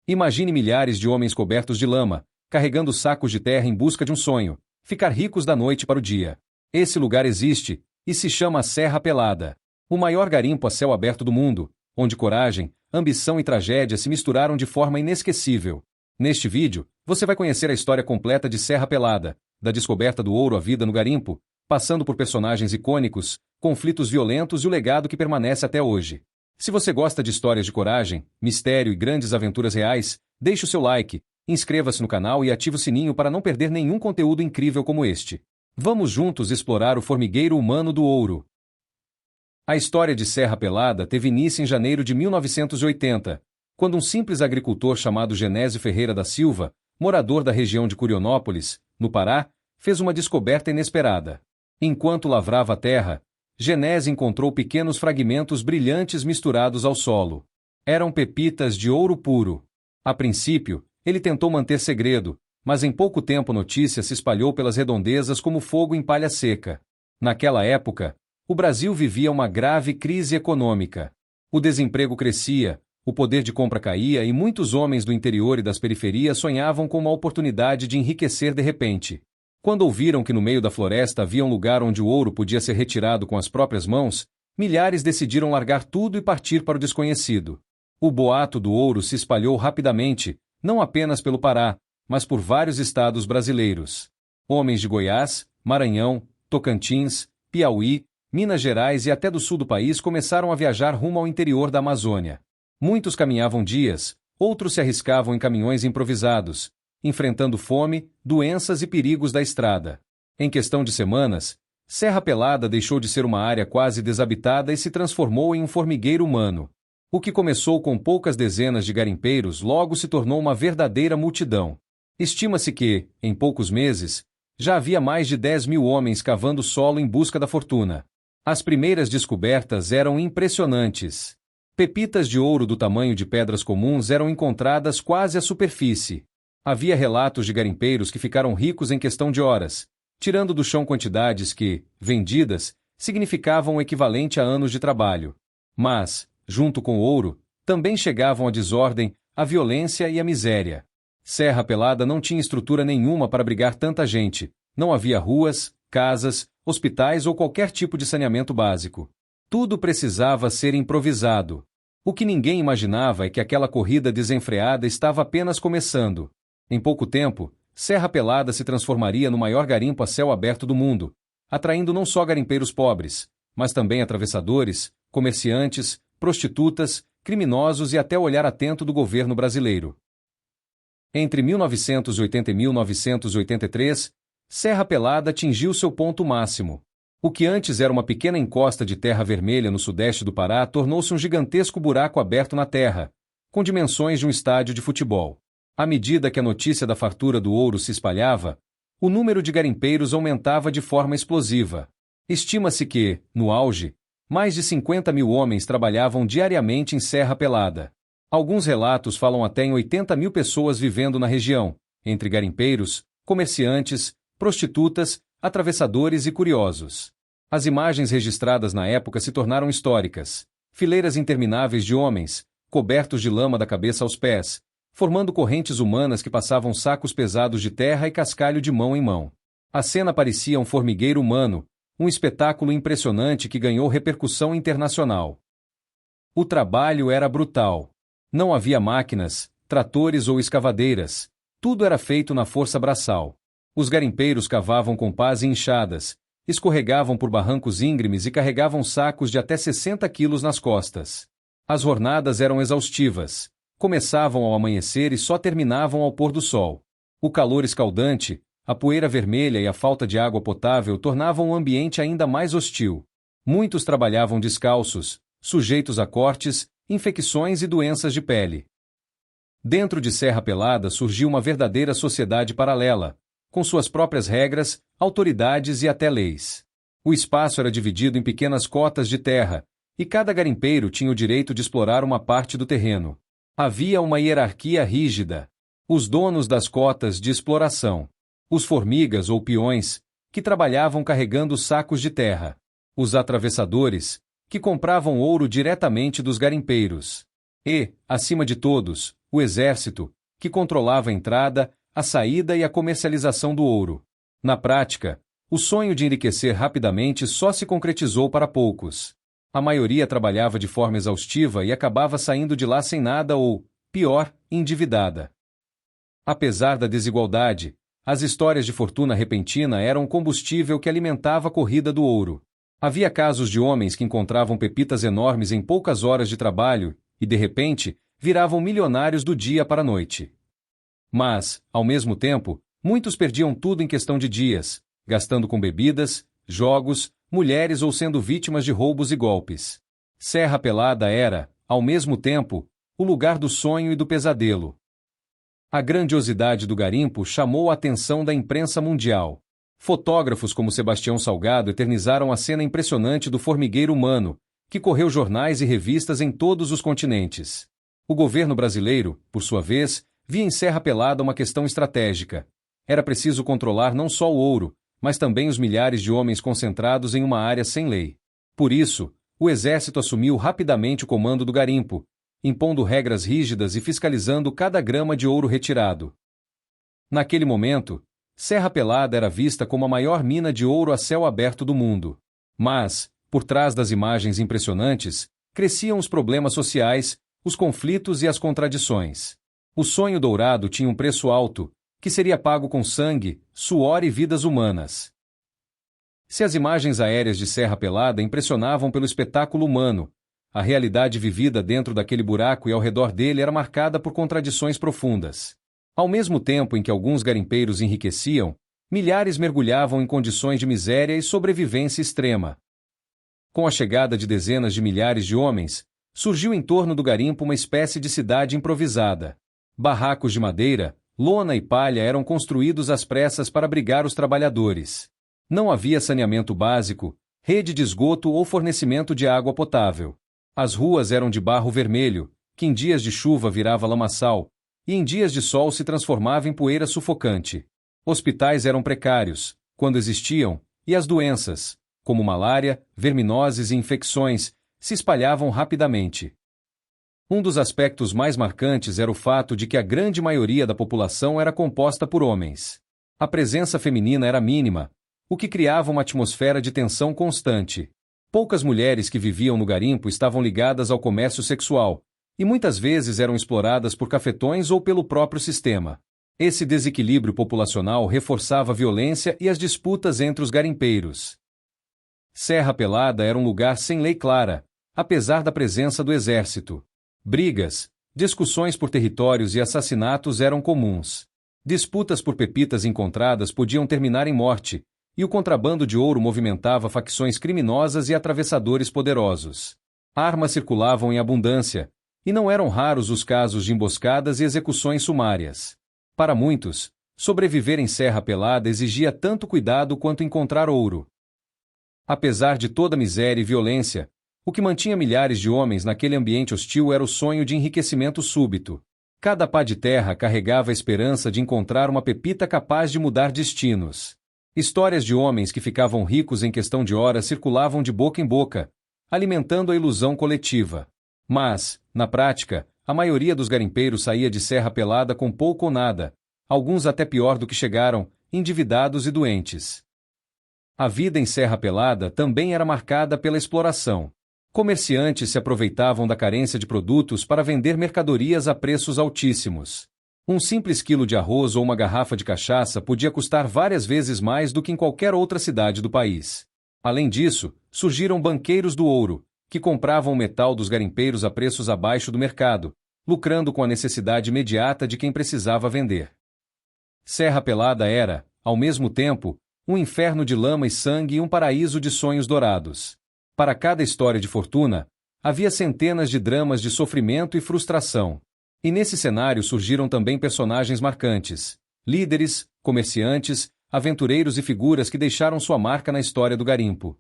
Imagine milhares de homens cobertos de lama, carregando sacos de terra em busca de um sonho, ficar ricos da noite para o dia. Esse lugar existe, e se chama Serra Pelada, o maior garimpo a céu aberto do mundo, onde coragem, ambição e tragédia se misturaram de forma inesquecível. Neste vídeo, você vai conhecer a história completa de Serra Pelada, da descoberta do ouro à vida no garimpo, passando por personagens icônicos, conflitos violentos e o legado que permanece até hoje. Se você gosta de histórias de coragem, mistério e grandes aventuras reais, deixe o seu like, inscreva-se no canal e ative o sininho para não perder nenhum conteúdo incrível como este. Vamos juntos explorar o formigueiro humano do ouro. A história de Serra Pelada teve início em janeiro de 1980, quando um simples agricultor chamado Genésio Ferreira da Silva, morador da região de Curionópolis, no Pará, fez uma descoberta inesperada. Enquanto lavrava a terra, Genésio encontrou pequenos fragmentos brilhantes misturados ao solo. Eram pepitas de ouro puro. A princípio, ele tentou manter segredo, mas em pouco tempo a notícia se espalhou pelas redondezas como fogo em palha seca. Naquela época, o Brasil vivia uma grave crise econômica. O desemprego crescia, o poder de compra caía e muitos homens do interior e das periferias sonhavam com uma oportunidade de enriquecer de repente. Quando ouviram que no meio da floresta havia um lugar onde o ouro podia ser retirado com as próprias mãos, milhares decidiram largar tudo e partir para o desconhecido. O boato do ouro se espalhou rapidamente, não apenas pelo Pará, mas por vários estados brasileiros. Homens de Goiás, Maranhão, Tocantins, Piauí, Minas Gerais e até do sul do país começaram a viajar rumo ao interior da Amazônia. Muitos caminhavam dias, outros se arriscavam em caminhões improvisados, enfrentando fome, doenças e perigos da estrada. Em questão de semanas, Serra Pelada deixou de ser uma área quase desabitada e se transformou em um formigueiro humano. O que começou com poucas dezenas de garimpeiros logo se tornou uma verdadeira multidão. Estima-se que, em poucos meses, já havia mais de 10.000 homens cavando solo em busca da fortuna. As primeiras descobertas eram impressionantes. Pepitas de ouro do tamanho de pedras comuns eram encontradas quase à superfície. Havia relatos de garimpeiros que ficaram ricos em questão de horas, tirando do chão quantidades que, vendidas, significavam o equivalente a anos de trabalho. Mas, junto com o ouro, também chegavam a desordem, a violência e a miséria. Serra Pelada não tinha estrutura nenhuma para abrigar tanta gente, não havia ruas, casas, hospitais ou qualquer tipo de saneamento básico. Tudo precisava ser improvisado. O que ninguém imaginava é que aquela corrida desenfreada estava apenas começando. Em pouco tempo, Serra Pelada se transformaria no maior garimpo a céu aberto do mundo, atraindo não só garimpeiros pobres, mas também atravessadores, comerciantes, prostitutas, criminosos e até o olhar atento do governo brasileiro. Entre 1980 e 1983, Serra Pelada atingiu seu ponto máximo. O que antes era uma pequena encosta de terra vermelha no sudeste do Pará tornou-se um gigantesco buraco aberto na terra, com dimensões de um estádio de futebol. À medida que a notícia da fartura do ouro se espalhava, o número de garimpeiros aumentava de forma explosiva. Estima-se que, no auge, mais de 50.000 homens trabalhavam diariamente em Serra Pelada. Alguns relatos falam até em 80.000 pessoas vivendo na região, entre garimpeiros, comerciantes, prostitutas, atravessadores e curiosos. As imagens registradas na época se tornaram históricas. Fileiras intermináveis de homens, cobertos de lama da cabeça aos pés, formando correntes humanas que passavam sacos pesados de terra e cascalho de mão em mão. A cena parecia um formigueiro humano, um espetáculo impressionante que ganhou repercussão internacional. O trabalho era brutal. Não havia máquinas, tratores ou escavadeiras. Tudo era feito na força braçal. Os garimpeiros cavavam com pás e enxadas, escorregavam por barrancos íngremes e carregavam sacos de até 60 quilos nas costas. As jornadas eram exaustivas. Começavam ao amanhecer e só terminavam ao pôr do sol. O calor escaldante, a poeira vermelha e a falta de água potável tornavam o ambiente ainda mais hostil. Muitos trabalhavam descalços, sujeitos a cortes, infecções e doenças de pele. Dentro de Serra Pelada surgiu uma verdadeira sociedade paralela, com suas próprias regras, autoridades e até leis. O espaço era dividido em pequenas cotas de terra, e cada garimpeiro tinha o direito de explorar uma parte do terreno. Havia uma hierarquia rígida. Os donos das cotas de exploração. Os formigas ou peões, que trabalhavam carregando sacos de terra. Os atravessadores, que compravam ouro diretamente dos garimpeiros. E, acima de todos, o exército, que controlava a entrada, a saída e a comercialização do ouro. Na prática, o sonho de enriquecer rapidamente só se concretizou para poucos. A maioria trabalhava de forma exaustiva e acabava saindo de lá sem nada ou, pior, endividada. Apesar da desigualdade, as histórias de fortuna repentina eram o combustível que alimentava a corrida do ouro. Havia casos de homens que encontravam pepitas enormes em poucas horas de trabalho e, de repente, viravam milionários do dia para a noite. Mas, ao mesmo tempo, muitos perdiam tudo em questão de dias, gastando com bebidas, jogos, mulheres ou sendo vítimas de roubos e golpes. Serra Pelada era, ao mesmo tempo, o lugar do sonho e do pesadelo. A grandiosidade do garimpo chamou a atenção da imprensa mundial. Fotógrafos como Sebastião Salgado eternizaram a cena impressionante do formigueiro humano, que correu jornais e revistas em todos os continentes. O governo brasileiro, por sua vez, via em Serra Pelada uma questão estratégica. Era preciso controlar não só o ouro, mas também os milhares de homens concentrados em uma área sem lei. Por isso, o exército assumiu rapidamente o comando do garimpo, impondo regras rígidas e fiscalizando cada grama de ouro retirado. Naquele momento, Serra Pelada era vista como a maior mina de ouro a céu aberto do mundo. Mas, por trás das imagens impressionantes, cresciam os problemas sociais, os conflitos e as contradições. O sonho dourado tinha um preço alto, que seria pago com sangue, suor e vidas humanas. Se as imagens aéreas de Serra Pelada impressionavam pelo espetáculo humano, a realidade vivida dentro daquele buraco e ao redor dele era marcada por contradições profundas. Ao mesmo tempo em que alguns garimpeiros enriqueciam, milhares mergulhavam em condições de miséria e sobrevivência extrema. Com a chegada de dezenas de milhares de homens, surgiu em torno do garimpo uma espécie de cidade improvisada. Barracos de madeira, lona e palha eram construídos às pressas para abrigar os trabalhadores. Não havia saneamento básico, rede de esgoto ou fornecimento de água potável. As ruas eram de barro vermelho, que em dias de chuva virava lamaçal, e em dias de sol se transformava em poeira sufocante. Hospitais eram precários, quando existiam, e as doenças, como malária, verminoses e infecções, se espalhavam rapidamente. Um dos aspectos mais marcantes era o fato de que a grande maioria da população era composta por homens. A presença feminina era mínima, o que criava uma atmosfera de tensão constante. Poucas mulheres que viviam no garimpo estavam ligadas ao comércio sexual, e muitas vezes eram exploradas por cafetões ou pelo próprio sistema. Esse desequilíbrio populacional reforçava a violência e as disputas entre os garimpeiros. Serra Pelada era um lugar sem lei clara, apesar da presença do exército. Brigas, discussões por territórios e assassinatos eram comuns. Disputas por pepitas encontradas podiam terminar em morte, e o contrabando de ouro movimentava facções criminosas e atravessadores poderosos. Armas circulavam em abundância, e não eram raros os casos de emboscadas e execuções sumárias. Para muitos, sobreviver em Serra Pelada exigia tanto cuidado quanto encontrar ouro. Apesar de toda a miséria e violência, o que mantinha milhares de homens naquele ambiente hostil era o sonho de enriquecimento súbito. Cada pá de terra carregava a esperança de encontrar uma pepita capaz de mudar destinos. Histórias de homens que ficavam ricos em questão de horas circulavam de boca em boca, alimentando a ilusão coletiva. Mas, na prática, a maioria dos garimpeiros saía de Serra Pelada com pouco ou nada, alguns até pior do que chegaram, endividados e doentes. A vida em Serra Pelada também era marcada pela exploração. Comerciantes se aproveitavam da carência de produtos para vender mercadorias a preços altíssimos. Um simples quilo de arroz ou uma garrafa de cachaça podia custar várias vezes mais do que em qualquer outra cidade do país. Além disso, surgiram banqueiros do ouro, que compravam o metal dos garimpeiros a preços abaixo do mercado, lucrando com a necessidade imediata de quem precisava vender. Serra Pelada era, ao mesmo tempo, um inferno de lama e sangue e um paraíso de sonhos dourados. Para cada história de fortuna, havia centenas de dramas de sofrimento e frustração. E nesse cenário surgiram também personagens marcantes, líderes, comerciantes, aventureiros e figuras que deixaram sua marca na história do garimpo.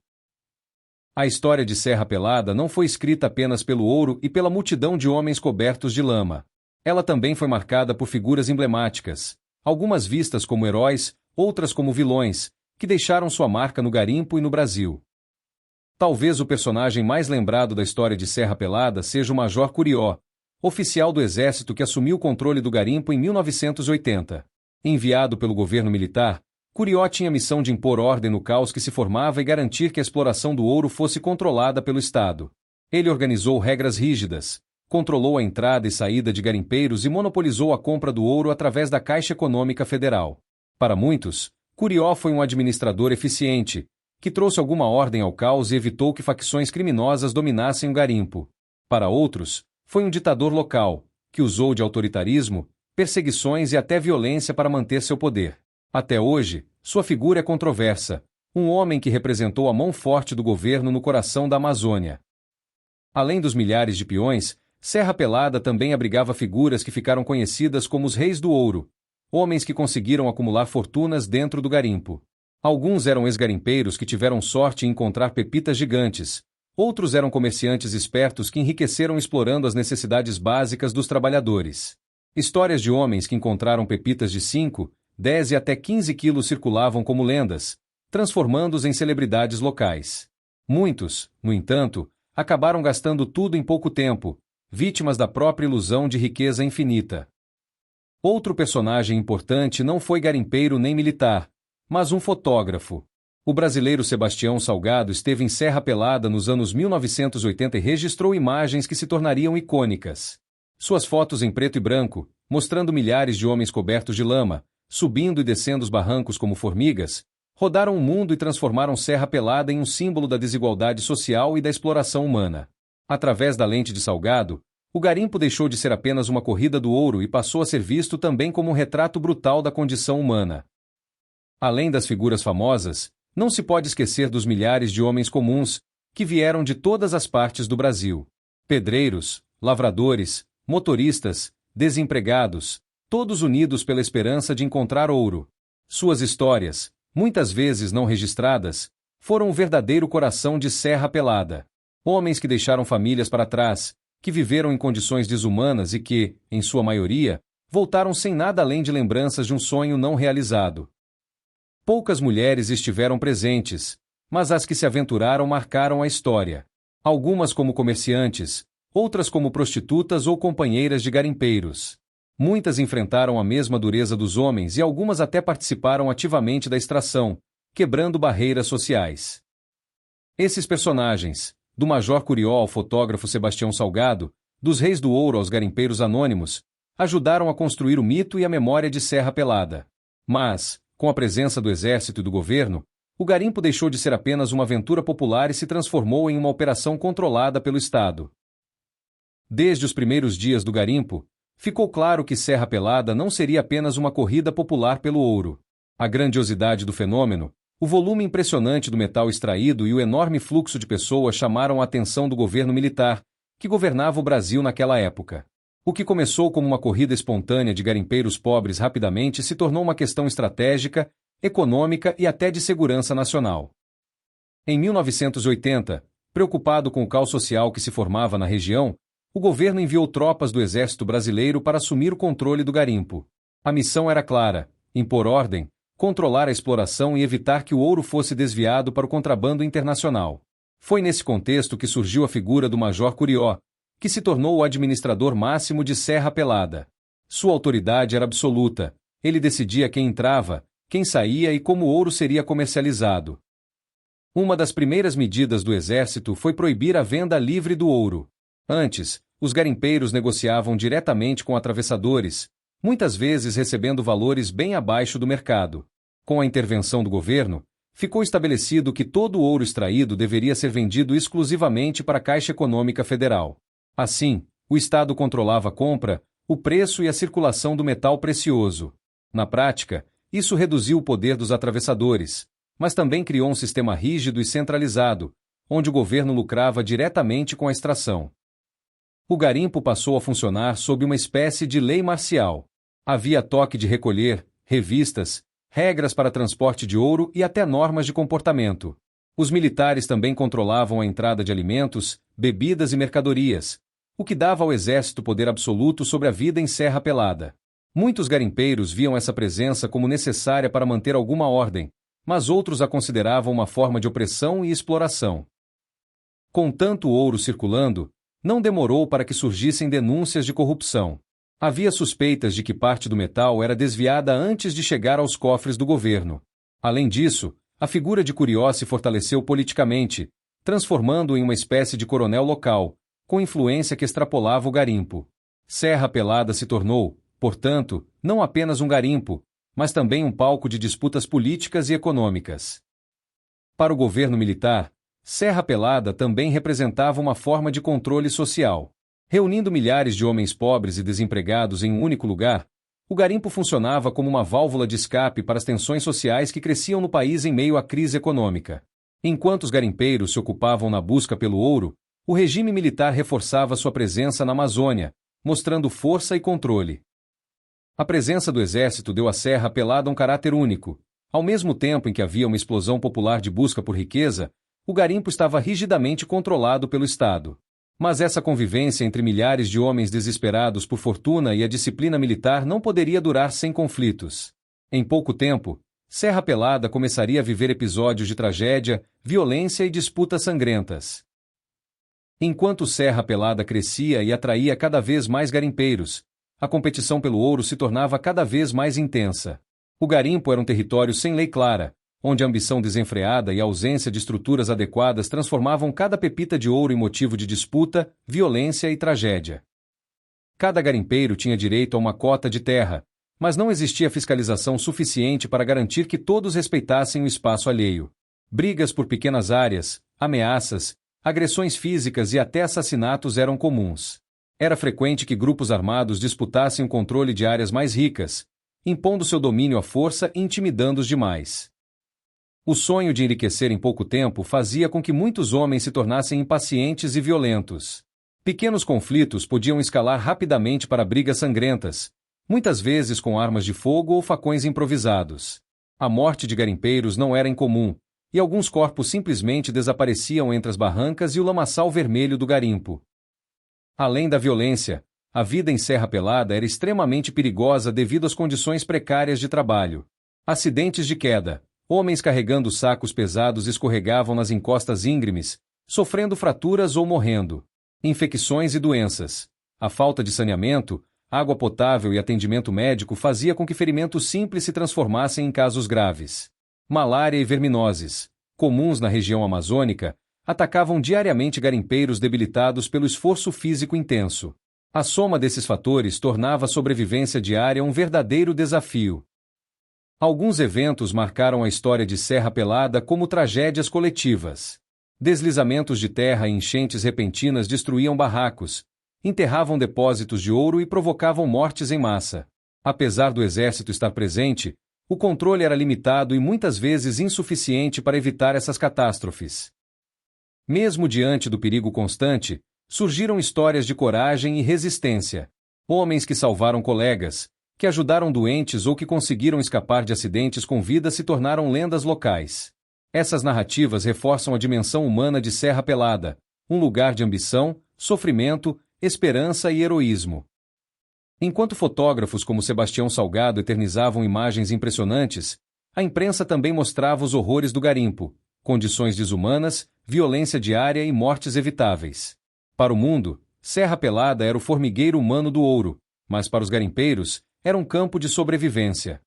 A história de Serra Pelada não foi escrita apenas pelo ouro e pela multidão de homens cobertos de lama. Ela também foi marcada por figuras emblemáticas, algumas vistas como heróis, outras como vilões, que deixaram sua marca no garimpo e no Brasil. Talvez o personagem mais lembrado da história de Serra Pelada seja o Major Curió, oficial do exército que assumiu o controle do garimpo em 1980. Enviado pelo governo militar, Curió tinha a missão de impor ordem no caos que se formava e garantir que a exploração do ouro fosse controlada pelo Estado. Ele organizou regras rígidas, controlou a entrada e saída de garimpeiros e monopolizou a compra do ouro através da Caixa Econômica Federal. Para muitos, Curió foi um administrador eficiente, que trouxe alguma ordem ao caos e evitou que facções criminosas dominassem o garimpo. Para outros, foi um ditador local, que usou de autoritarismo, perseguições e até violência para manter seu poder. Até hoje, sua figura é controversa, um homem que representou a mão forte do governo no coração da Amazônia. Além dos milhares de peões, Serra Pelada também abrigava figuras que ficaram conhecidas como os Reis do Ouro, homens que conseguiram acumular fortunas dentro do garimpo. Alguns eram ex-garimpeiros que tiveram sorte em encontrar pepitas gigantes, outros eram comerciantes espertos que enriqueceram explorando as necessidades básicas dos trabalhadores. Histórias de homens que encontraram pepitas de 5, 10 e até 15 quilos circulavam como lendas, transformando-os em celebridades locais. Muitos, no entanto, acabaram gastando tudo em pouco tempo, vítimas da própria ilusão de riqueza infinita. Outro personagem importante não foi garimpeiro nem militar, mas um fotógrafo. O brasileiro Sebastião Salgado esteve em Serra Pelada nos anos 1980 e registrou imagens que se tornariam icônicas. Suas fotos em preto e branco, mostrando milhares de homens cobertos de lama, subindo e descendo os barrancos como formigas, rodaram o mundo e transformaram Serra Pelada em um símbolo da desigualdade social e da exploração humana. Através da lente de Salgado, o garimpo deixou de ser apenas uma corrida do ouro e passou a ser visto também como um retrato brutal da condição humana. Além das figuras famosas, não se pode esquecer dos milhares de homens comuns, que vieram de todas as partes do Brasil. Pedreiros, lavradores, motoristas, desempregados, todos unidos pela esperança de encontrar ouro. Suas histórias, muitas vezes não registradas, foram o verdadeiro coração de Serra Pelada. Homens que deixaram famílias para trás, que viveram em condições desumanas e que, em sua maioria, voltaram sem nada além de lembranças de um sonho não realizado. Poucas mulheres estiveram presentes, mas as que se aventuraram marcaram a história. Algumas como comerciantes, outras como prostitutas ou companheiras de garimpeiros. Muitas enfrentaram a mesma dureza dos homens e algumas até participaram ativamente da extração, quebrando barreiras sociais. Esses personagens, do Major Curió ao fotógrafo Sebastião Salgado, dos Reis do Ouro aos garimpeiros anônimos, ajudaram a construir o mito e a memória de Serra Pelada. Mas, com a presença do exército e do governo, o garimpo deixou de ser apenas uma aventura popular e se transformou em uma operação controlada pelo Estado. Desde os primeiros dias do garimpo, ficou claro que Serra Pelada não seria apenas uma corrida popular pelo ouro. A grandiosidade do fenômeno, o volume impressionante do metal extraído e o enorme fluxo de pessoas chamaram a atenção do governo militar, que governava o Brasil naquela época. O que começou como uma corrida espontânea de garimpeiros pobres rapidamente se tornou uma questão estratégica, econômica e até de segurança nacional. Em 1980, preocupado com o caos social que se formava na região, o governo enviou tropas do Exército Brasileiro para assumir o controle do garimpo. A missão era clara: impor ordem, controlar a exploração e evitar que o ouro fosse desviado para o contrabando internacional. Foi nesse contexto que surgiu a figura do Major Curió, que se tornou o administrador máximo de Serra Pelada. Sua autoridade era absoluta, ele decidia quem entrava, quem saía e como o ouro seria comercializado. Uma das primeiras medidas do exército foi proibir a venda livre do ouro. Antes, os garimpeiros negociavam diretamente com atravessadores, muitas vezes recebendo valores bem abaixo do mercado. Com a intervenção do governo, ficou estabelecido que todo o ouro extraído deveria ser vendido exclusivamente para a Caixa Econômica Federal. Assim, o Estado controlava a compra, o preço e a circulação do metal precioso. Na prática, isso reduziu o poder dos atravessadores, mas também criou um sistema rígido e centralizado, onde o governo lucrava diretamente com a extração. O garimpo passou a funcionar sob uma espécie de lei marcial. Havia toque de recolher, revistas, regras para transporte de ouro e até normas de comportamento. Os militares também controlavam a entrada de alimentos, bebidas e mercadorias, o que dava ao exército poder absoluto sobre a vida em Serra Pelada. Muitos garimpeiros viam essa presença como necessária para manter alguma ordem, mas outros a consideravam uma forma de opressão e exploração. Com tanto ouro circulando, Não demorou para que surgissem denúncias de corrupção. Havia suspeitas de que parte do metal era desviada antes de chegar aos cofres do governo. Além disso, a figura de Curió se fortaleceu politicamente, transformando-o em uma espécie de coronel local, com influência que extrapolava o garimpo. Serra Pelada se tornou, portanto, não apenas um garimpo, mas também um palco de disputas políticas e econômicas. Para o governo militar, Serra Pelada também representava uma forma de controle social. Reunindo milhares de homens pobres e desempregados em um único lugar, o garimpo funcionava como uma válvula de escape para as tensões sociais que cresciam no país em meio à crise econômica. Enquanto os garimpeiros se ocupavam na busca pelo ouro, o regime militar reforçava sua presença na Amazônia, mostrando força e controle. A presença do exército deu à Serra Pelada um caráter único. Ao mesmo tempo em que havia uma explosão popular de busca por riqueza, o garimpo estava rigidamente controlado pelo Estado. Mas essa convivência entre milhares de homens desesperados por fortuna e a disciplina militar não poderia durar sem conflitos. Em pouco tempo, Serra Pelada começaria a viver episódios de tragédia, violência e disputas sangrentas. Enquanto Serra Pelada crescia e atraía cada vez mais garimpeiros, a competição pelo ouro se tornava cada vez mais intensa. O garimpo era um território sem lei clara, onde a ambição desenfreada e a ausência de estruturas adequadas transformavam cada pepita de ouro em motivo de disputa, violência e tragédia. Cada garimpeiro tinha direito a uma cota de terra, mas não existia fiscalização suficiente para garantir que todos respeitassem o espaço alheio. Brigas por pequenas áreas, ameaças, agressões físicas e até assassinatos eram comuns. Era frequente que grupos armados disputassem o controle de áreas mais ricas, impondo seu domínio à força e intimidando os demais. O sonho de enriquecer em pouco tempo fazia com que muitos homens se tornassem impacientes e violentos. Pequenos conflitos podiam escalar rapidamente para brigas sangrentas, muitas vezes com armas de fogo ou facões improvisados. A morte de garimpeiros não era incomum, e alguns corpos simplesmente desapareciam entre as barrancas e o lamaçal vermelho do garimpo. Além da violência, a vida em Serra Pelada era extremamente perigosa devido às condições precárias de trabalho. Acidentes de queda. Homens carregando sacos pesados escorregavam nas encostas íngremes, sofrendo fraturas ou morrendo. Infecções e doenças. A falta de saneamento, água potável e atendimento médico fazia com que ferimentos simples se transformassem em casos graves. Malária e verminoses, comuns na região amazônica, atacavam diariamente garimpeiros debilitados pelo esforço físico intenso. A soma desses fatores tornava a sobrevivência diária um verdadeiro desafio. Alguns eventos marcaram a história de Serra Pelada como tragédias coletivas. Deslizamentos de terra e enchentes repentinas destruíam barracos, enterravam depósitos de ouro e provocavam mortes em massa. Apesar do exército estar presente, o controle era limitado e muitas vezes insuficiente para evitar essas catástrofes. Mesmo diante do perigo constante, surgiram histórias de coragem e resistência. Homens que salvaram colegas, que ajudaram doentes ou que conseguiram escapar de acidentes com vida se tornaram lendas locais. Essas narrativas reforçam a dimensão humana de Serra Pelada, um lugar de ambição, sofrimento, esperança e heroísmo. Enquanto fotógrafos como Sebastião Salgado eternizavam imagens impressionantes, a imprensa também mostrava os horrores do garimpo, condições desumanas, violência diária e mortes evitáveis. Para o mundo, Serra Pelada era o formigueiro humano do ouro, mas para os garimpeiros, era um campo de sobrevivência.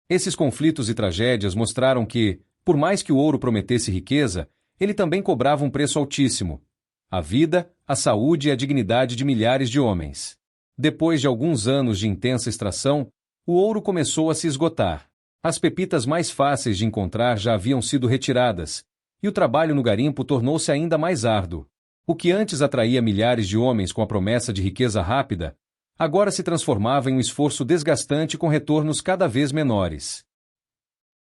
Esses conflitos e tragédias mostraram que, por mais que o ouro prometesse riqueza, ele também cobrava um preço altíssimo: a vida, a saúde e a dignidade de milhares de homens. Depois de alguns anos de intensa extração, o ouro começou a se esgotar. As pepitas mais fáceis de encontrar já haviam sido retiradas, e o trabalho no garimpo tornou-se ainda mais árduo. O que antes atraía milhares de homens com a promessa de riqueza rápida, agora se transformava em um esforço desgastante com retornos cada vez menores.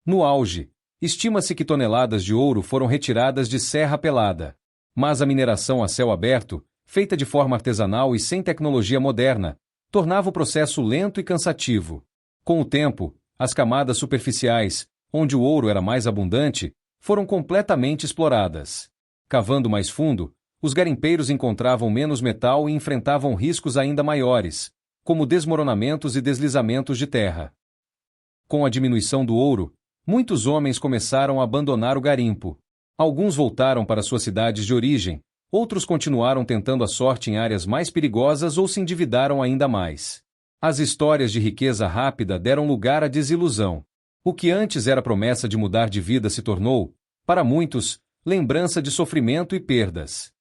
No auge, estima-se que toneladas de ouro foram retiradas de Serra Pelada. Mas a mineração a céu aberto, feita de forma artesanal e sem tecnologia moderna, tornava o processo lento e cansativo. Com o tempo, as camadas superficiais, onde o ouro era mais abundante, foram completamente exploradas. Cavando mais fundo, os garimpeiros encontravam menos metal e enfrentavam riscos ainda maiores, como desmoronamentos e deslizamentos de terra. Com a diminuição do ouro, muitos homens começaram a abandonar o garimpo. Alguns voltaram para suas cidades de origem, outros continuaram tentando a sorte em áreas mais perigosas ou se endividaram ainda mais. As histórias de riqueza rápida deram lugar à desilusão. O que antes era promessa de mudar de vida se tornou, para muitos, lembrança de sofrimento e perdas.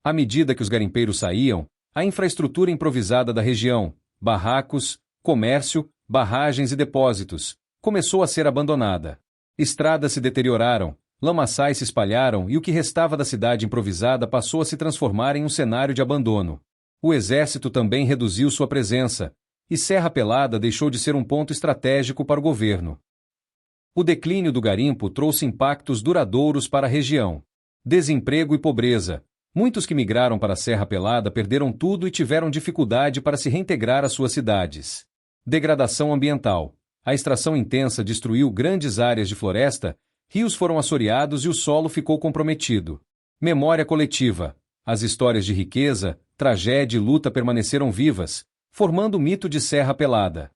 À medida que os garimpeiros saíam, a infraestrutura improvisada da região, barracos, comércio, barragens e depósitos, começou a ser abandonada. Estradas se deterioraram, lamaçais se espalharam e o que restava da cidade improvisada passou a se transformar em um cenário de abandono. O exército também reduziu sua presença, e Serra Pelada deixou de ser um ponto estratégico para o governo. O declínio do garimpo trouxe impactos duradouros para a região. Desemprego e pobreza. Muitos que migraram para a Serra Pelada perderam tudo e tiveram dificuldade para se reintegrar às suas cidades. Degradação ambiental. A extração intensa destruiu grandes áreas de floresta, rios foram assoreados e o solo ficou comprometido. Memória coletiva. As histórias de riqueza, tragédia e luta permaneceram vivas, formando o mito de Serra Pelada.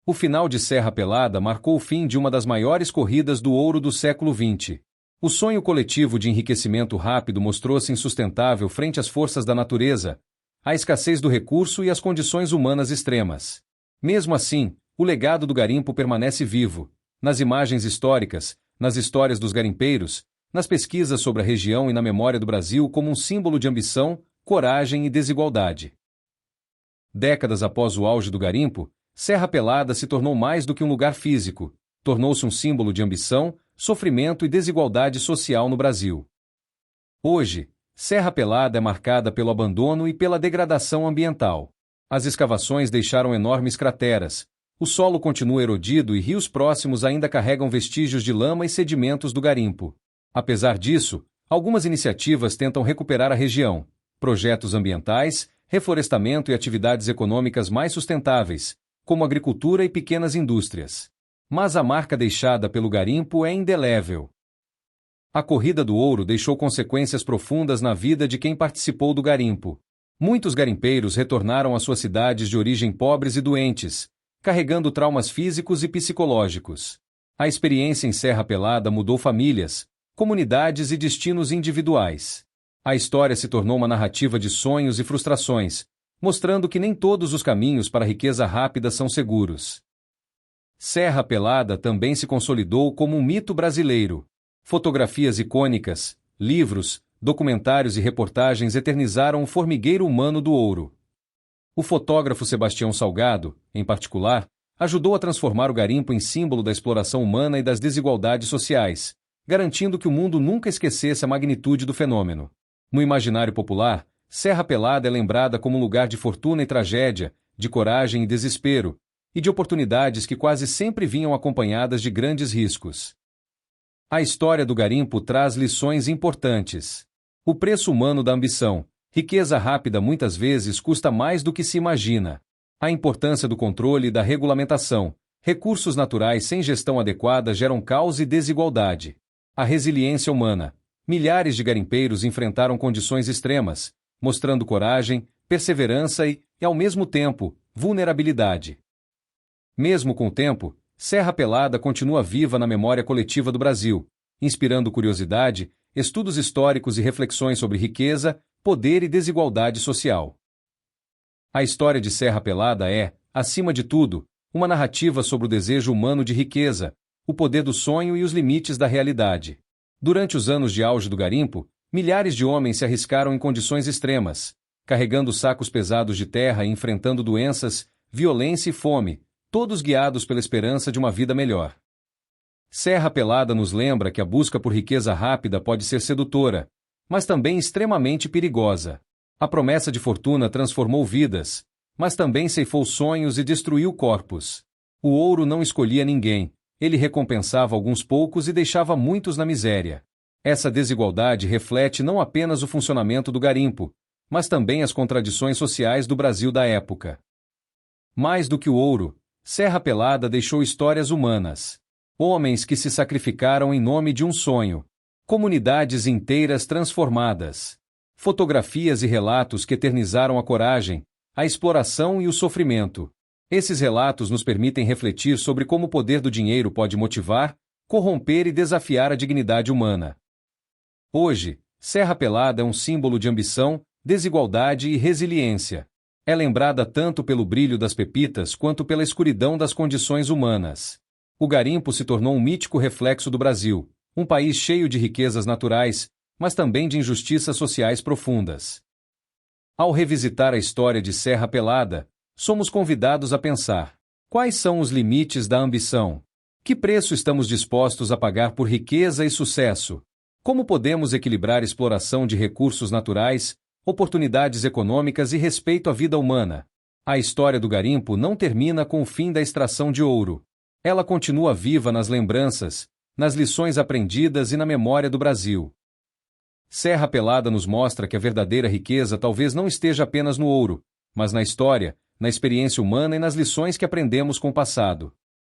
O final de Serra Pelada marcou o fim de uma das maiores corridas do ouro do século XX. O sonho coletivo de enriquecimento rápido mostrou-se insustentável frente às forças da natureza, à escassez do recurso e às condições humanas extremas. Mesmo assim, o legado do garimpo permanece vivo, nas imagens históricas, nas histórias dos garimpeiros, nas pesquisas sobre a região e na memória do Brasil como um símbolo de ambição, coragem e desigualdade. Décadas após o auge do garimpo, Serra Pelada se tornou mais do que um lugar físico, tornou-se um símbolo de ambição, sofrimento e desigualdade social no Brasil. Hoje, Serra Pelada é marcada pelo abandono e pela degradação ambiental. As escavações deixaram enormes crateras, o solo continua erodido e rios próximos ainda carregam vestígios de lama e sedimentos do garimpo. Apesar disso, algumas iniciativas tentam recuperar a região, projetos ambientais, reflorestamento e atividades econômicas mais sustentáveis, como agricultura e pequenas indústrias. Mas a marca deixada pelo garimpo é indelével. A corrida do ouro deixou consequências profundas na vida de quem participou do garimpo. Muitos garimpeiros retornaram às suas cidades de origem pobres e doentes, carregando traumas físicos e psicológicos. A experiência em Serra Pelada mudou famílias, comunidades e destinos individuais. A história se tornou uma narrativa de sonhos e frustrações, mostrando que nem todos os caminhos para a riqueza rápida são seguros. Serra Pelada também se consolidou como um mito brasileiro. Fotografias icônicas, livros, documentários e reportagens eternizaram o formigueiro humano do ouro. O fotógrafo Sebastião Salgado, em particular, ajudou a transformar o garimpo em símbolo da exploração humana e das desigualdades sociais, garantindo que o mundo nunca esquecesse a magnitude do fenômeno. No imaginário popular, Serra Pelada é lembrada como um lugar de fortuna e tragédia, de coragem e desespero, e de oportunidades que quase sempre vinham acompanhadas de grandes riscos. A história do garimpo traz lições importantes. O preço humano da ambição. Riqueza rápida muitas vezes custa mais do que se imagina. A importância do controle e da regulamentação. Recursos naturais sem gestão adequada geram caos e desigualdade. A resiliência humana. Milhares de garimpeiros enfrentaram condições extremas, mostrando coragem, perseverança e, ao mesmo tempo, vulnerabilidade. Mesmo com o tempo, Serra Pelada continua viva na memória coletiva do Brasil, inspirando curiosidade, estudos históricos e reflexões sobre riqueza, poder e desigualdade social. A história de Serra Pelada é, acima de tudo, uma narrativa sobre o desejo humano de riqueza, o poder do sonho e os limites da realidade. Durante os anos de auge do garimpo, milhares de homens se arriscaram em condições extremas, carregando sacos pesados de terra e enfrentando doenças, violência e fome, todos guiados pela esperança de uma vida melhor. Serra Pelada nos lembra que a busca por riqueza rápida pode ser sedutora, mas também extremamente perigosa. A promessa de fortuna transformou vidas, mas também ceifou sonhos e destruiu corpos. O ouro não escolhia ninguém, ele recompensava alguns poucos e deixava muitos na miséria. Essa desigualdade reflete não apenas o funcionamento do garimpo, mas também as contradições sociais do Brasil da época. Mais do que o ouro, Serra Pelada deixou histórias humanas. Homens que se sacrificaram em nome de um sonho. Comunidades inteiras transformadas. Fotografias e relatos que eternizaram a coragem, a exploração e o sofrimento. Esses relatos nos permitem refletir sobre como o poder do dinheiro pode motivar, corromper e desafiar a dignidade humana. Hoje, Serra Pelada é um símbolo de ambição, desigualdade e resiliência. É lembrada tanto pelo brilho das pepitas quanto pela escuridão das condições humanas. O garimpo se tornou um mítico reflexo do Brasil, um país cheio de riquezas naturais, mas também de injustiças sociais profundas. Ao revisitar a história de Serra Pelada, somos convidados a pensar: quais são os limites da ambição? Que preço estamos dispostos a pagar por riqueza e sucesso? Como podemos equilibrar exploração de recursos naturais, oportunidades econômicas e respeito à vida humana? A história do garimpo não termina com o fim da extração de ouro. Ela continua viva nas lembranças, nas lições aprendidas e na memória do Brasil. Serra Pelada nos mostra que a verdadeira riqueza talvez não esteja apenas no ouro, mas na história, na experiência humana e nas lições que aprendemos com o passado.